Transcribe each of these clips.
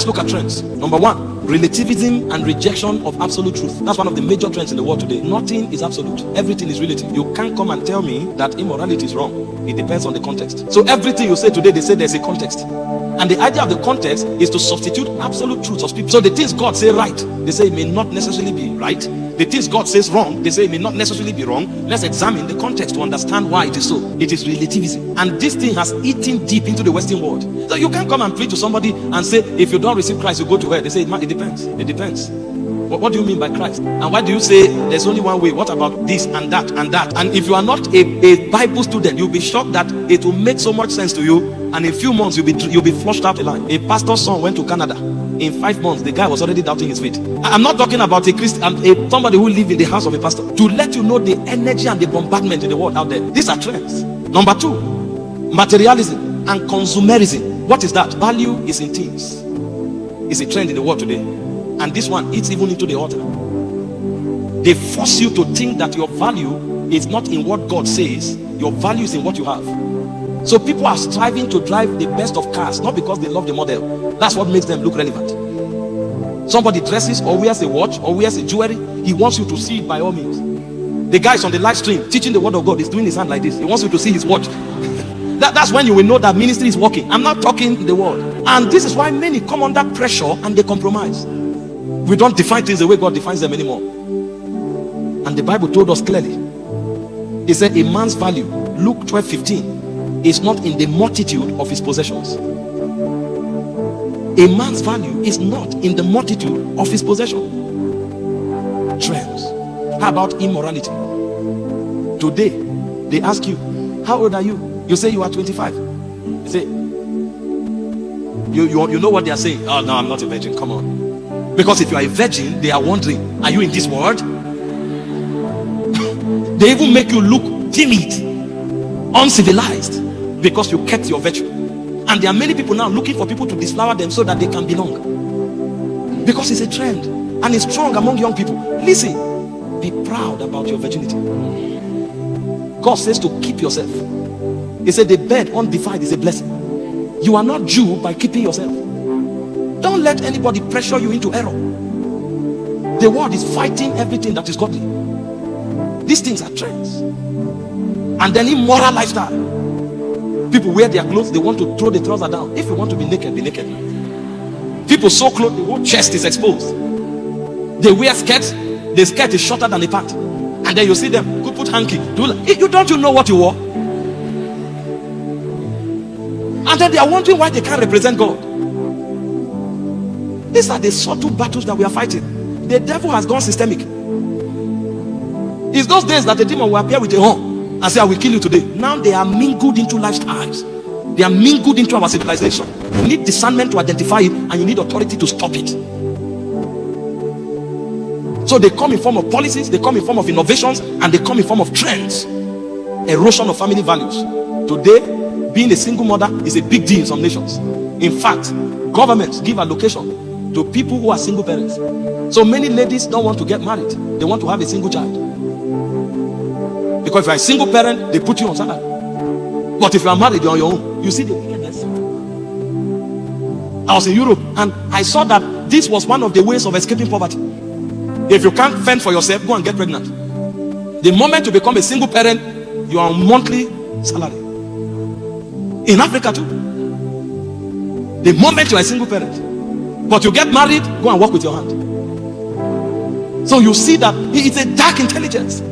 Let's look at trends. Number one, relativism and rejection of absolute truth. That's one of the major trends in the world today. Nothing is absolute. Everything is relative. You can't come and tell me that immorality is wrong. It depends on the context. So everything you say today, they say there's a context. And the idea of the context is to substitute absolute truths of people. So the things God say right, they say it may not necessarily be right. The things God says wrong, they say it may not necessarily be wrong. Let's examine the context to understand why it is so. It is relativism. And this thing has eaten deep into the Western world. So you can't come and preach to somebody and say, if you don't receive Christ, you go to hell. They say, it depends. It depends. What do you mean by Christ? And why do you say there's only one way? What about this and that and that? And if you are not a Bible student, you'll be shocked that it will make so much sense to you. And in a few months, you'll be flushed out the line. A pastor's son went to Canada. In 5 months, the guy was already doubting his faith. I'm not talking about a Christian, somebody who lived in the house of a pastor. To let you know the energy and the bombardment in the world out there. These are trends. Number two, materialism and consumerism. What is that? Value is in things. It's a trend in the world today. And this one eats even into the altar. They force you to think that your value is not in what God says. Your value is in what you have. So people are striving to drive the best of cars, not because they love the model. That's what makes them look relevant. Somebody dresses or wears a watch or wears a jewelry. He wants you to see it by all means. The guy is on the live stream teaching the word of God. He's doing his hand like this. He wants you to see his watch. That's when you will know that ministry is working. I'm not talking the word. And this is why many come under pressure and they compromise. We don't define things the way God defines them anymore. And the Bible told us clearly. It said a man's value, Luke 12:15, is not in the multitude of his possessions. A man's value is not in the multitude of his possession. Trends. How about immorality? Today, they ask you, how old are you? You say you are 25. You say, you know what they are saying? Oh no, I'm not a virgin. Come on. Because if you are a virgin, they are wondering, are you in this world? They even make you look timid, uncivilized, because you kept your virtue. And there are many people now looking for people to disflower them so that they can belong. Because it's a trend and it's strong among young people. Listen, be proud about your virginity. God says to keep yourself. He said the bed undefiled is a blessing. You are not Jew by keeping yourself. Don't let anybody pressure you into error. The world is fighting everything that is godly. These things are trends. And then immoral lifestyle. People wear their clothes, they want to throw the trouser down. If you want to be naked, be naked. People sew clothes, the whole chest is exposed. They wear skirts, the skirt is shorter than the pant. And then you see them, go put hanky. Don't you know what you wore? And then they are wondering why they can't represent God. These are the subtle battles that we are fighting. The devil has gone systemic. It's those days that the demon will appear with a horn and say, I will kill you today. Now they are mingled into lifestyles. They are mingled into our civilization. You need discernment to identify it, and you need authority to stop it. So they come in form of policies, they come in form of innovations, and they come in form of trends. Erosion of family values. Today, being a single mother is a big deal in some nations. In fact, governments give allocation to people who are single parents. So many ladies don't want to get married. They want to have a single child. Because if you're a single parent, they put you on salary. But if you are married, you're on your own. You see the wickedness. I was in Europe and I saw that this was one of the ways of escaping poverty. If you can't fend for yourself, go and get pregnant. The moment you become a single parent, you are on monthly salary. In Africa too. The moment you are a single parent, but you get married, go and work with your hand. So you see that it's a dark intelligence.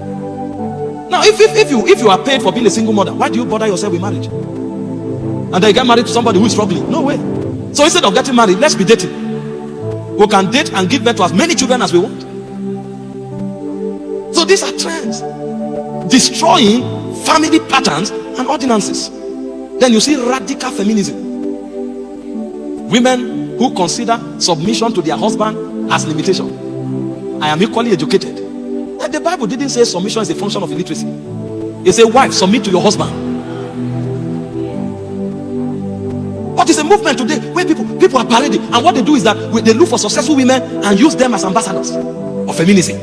Now, if you are paid for being a single mother, why do you bother yourself with marriage? And then you get married to somebody who is struggling? No way. So instead of getting married, let's be dating. We can date and give birth to as many children as we want. So these are trends, destroying family patterns and ordinances. Then you see radical feminism. Women who consider submission to their husband as limitation. I am equally educated. And the Bible didn't say submission is a function of illiteracy. It said, wife, submit to your husband. But it's a movement today where people are parading. And what they do is that they look for successful women and use them as ambassadors of feminism.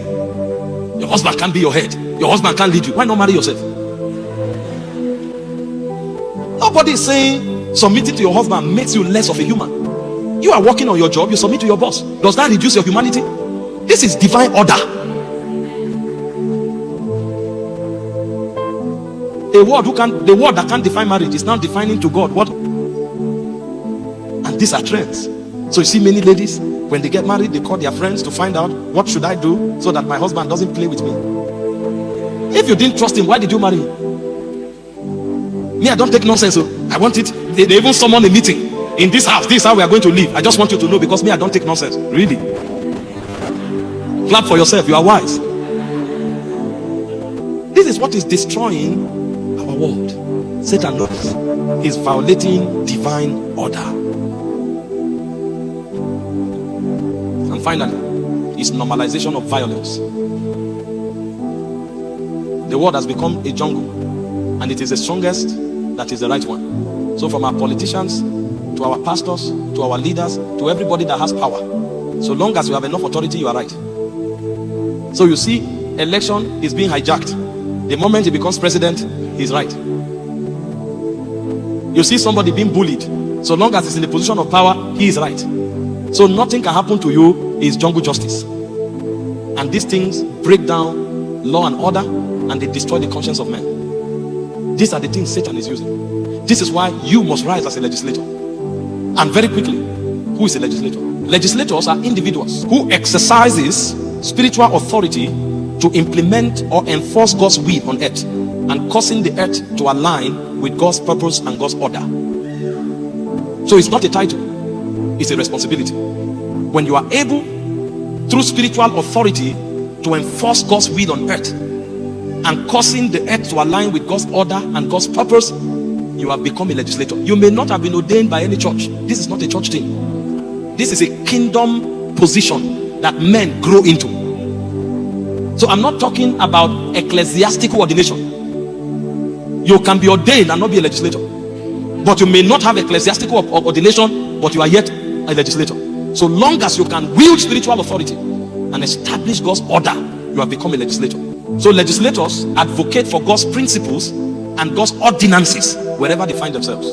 Your husband can't be your head. Your husband can't lead you. Why not marry yourself? Nobody is saying submitting to your husband makes you less of a human. You are working on your job, you submit to your boss. Does that reduce your humanity? This is divine order. The word that can't define marriage is now defining to God what. And these are trends. So you see many ladies, when they get married, they call their friends to find out, what should I do so that my husband doesn't play with me? If you didn't trust him, why did you marry him? Me, I don't take nonsense. So I want it. They even summon a meeting in this house. This is how we are going to live. I just want you to know, because me, I don't take nonsense. Really. Clap for yourself. You are wise. This is what is destroying our world. Satan knows he's violating divine order. And finally, is normalization of violence. The world has become a jungle, and it is the strongest that is the right one. So from our politicians to our pastors to our leaders to everybody that has power, so long as you have enough authority, you are right. So you see, election is being hijacked. The moment he becomes president, he's right. You see somebody being bullied, so long as he's in the position of power, he is right. So nothing can happen to you is jungle justice. And these things break down law and order, and they destroy the conscience of men. These are the things Satan is using. This is why you must rise as a legislator. And very quickly, who is a legislator? Legislators are individuals who exercises spiritual authority to implement or enforce God's will on earth, and causing the earth to align with God's purpose and God's order. So it's not a title, it's a responsibility. When you are able, through spiritual authority, to enforce God's will on earth and causing the earth to align with God's order and God's purpose, you have become a legislator. You may not have been ordained by any church. This is not a church thing. This is a kingdom position that men grow into. So I'm not talking about ecclesiastical ordination. You can be ordained and not be a legislator, but you may not have ecclesiastical ordination, but you are yet a legislator. So long as you can wield spiritual authority and establish God's order, you have become a legislator. So legislators advocate for God's principles and God's ordinances wherever they find themselves.